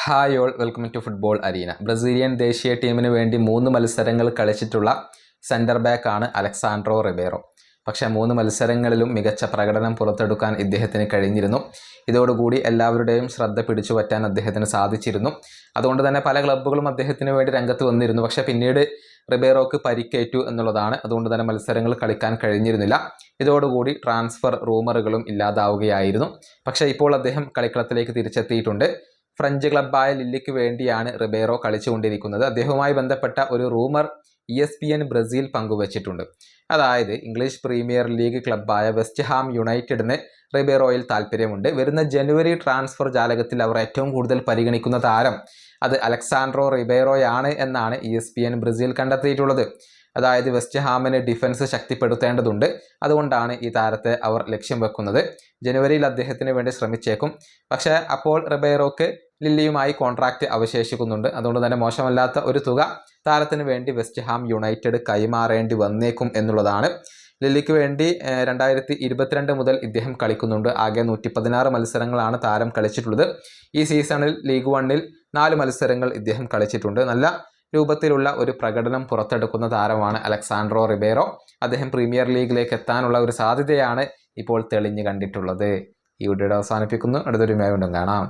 Hi all, welcome to football arena. Brazilian ദേശീയ ടീമിന് വേണ്ടി 3 മത്സരങ്ങൾ കളിച്ചിട്ടുള്ള സെൻറ്റർ ബാക്കാണ് അലക്സാൻഡ്രോ റിബേറോ. പക്ഷേ 3 മത്സരങ്ങളിലും മികച്ച പ്രകടനം പുറത്തെടുക്കാൻ ഇദ്ദേഹത്തിന് കഴിഞ്ഞിരുന്നു. ഇതോടുകൂടി എല്ലാവരുടെയും ശ്രദ്ധ പിടിച്ചുപറ്റാൻ അദ്ദേഹത്തിന് സാധിച്ചിരുന്നു. അതുകൊണ്ട് തന്നെ പല ക്ലബ്ബുകളും അദ്ദേഹത്തിന് വേണ്ടി രംഗത്ത് വന്നിരുന്നു. പക്ഷേ പിന്നീട് റിബേറോക്ക് പരിക്കേറ്റു എന്നുള്ളതാണ്. അതുകൊണ്ട് തന്നെ മത്സരങ്ങൾ കളിക്കാൻ കഴിഞ്ഞിരുന്നില്ല. ഇതോടുകൂടി ട്രാൻസ്ഫർ റൂമറുകളും ഇല്ലാതാവുകയായിരുന്നു. പക്ഷേ ഇപ്പോൾ അദ്ദേഹം കളിക്കളത്തിലേക്ക് തിരിച്ചെത്തിയിട്ടുണ്ട്. ഫ്രഞ്ച് ക്ലബ്ബായ ലില്ലിക്ക് വേണ്ടിയാണ് റിബേറോ കളിച്ചുകൊണ്ടിരിക്കുന്നത്. അദ്ദേഹവുമായി ബന്ധപ്പെട്ട ഒരു റൂമർ ESPN ബ്രസീൽ പങ്കുവച്ചിട്ടുണ്ട്. അതായത് ഇംഗ്ലീഷ് പ്രീമിയർ ലീഗ് ക്ലബ്ബായ വെസ്റ്റ് ഹാം യുണൈറ്റഡിന് റിബേറോയിൽ താല്പര്യമുണ്ട്. വരുന്ന ജനുവരി ട്രാൻസ്ഫർ ജാലകത്തിൽ അവർ ഏറ്റവും കൂടുതൽ പരിഗണിക്കുന്ന താരം അത് അലക്സാൻഡ്രോ റിബേറോയാണ് എന്നാണ് ESPN ബ്രസീൽ കണ്ടെത്തിയിട്ടുള്ളത്. അതായത് വെസ്റ്റ് ഹാമിന് ഡിഫൻസ് ശക്തിപ്പെടുത്തേണ്ടതുണ്ട്. അതുകൊണ്ടാണ് ഈ താരത്തെ അവർ ലക്ഷ്യം വെക്കുന്നത്. ജനുവരിയിൽ അദ്ദേഹത്തിന് വേണ്ടി ശ്രമിച്ചേക്കും. പക്ഷേ അപ്പോൾ റിബേറോക്ക് ലില്ലിയുമായി കോൺട്രാക്റ്റ് അവശേഷിക്കുന്നുണ്ട്. അതുകൊണ്ട് തന്നെ മോശമല്ലാത്ത ഒരു തുക താരത്തിന് വേണ്ടി വെസ്റ്റ് ഹാം യുണൈറ്റഡ് കൈമാറേണ്ടി വന്നേക്കും എന്നുള്ളതാണ്. ലില്ലിക്ക് വേണ്ടി 2022 മുതൽ ഇദ്ദേഹം കളിക്കുന്നുണ്ട്. ആകെ 116 മത്സരങ്ങളാണ് താരം കളിച്ചിട്ടുള്ളത്. ഈ സീസണിൽ ലീഗ് 1-ൽ 4 മത്സരങ്ങൾ ഇദ്ദേഹം കളിച്ചിട്ടുണ്ട്. നല്ല രൂപത്തിലുള്ള ഒരു പ്രകടനം പുറത്തെടുക്കുന്ന താരമാണ് അലക്സാൻഡ്രോ റിബേറോ. അദ്ദേഹം പ്രീമിയർ ലീഗിലേക്ക് എത്താനുള്ള ഒരു സാധ്യതയാണ് ഇപ്പോൾ തെളിഞ്ഞു കണ്ടിട്ടുള്ളത്. ഈ വീഡിയോ അവസാനിപ്പിക്കുന്നു. അടുത്തൊരു വീഡിയോയിൽ കാണാം.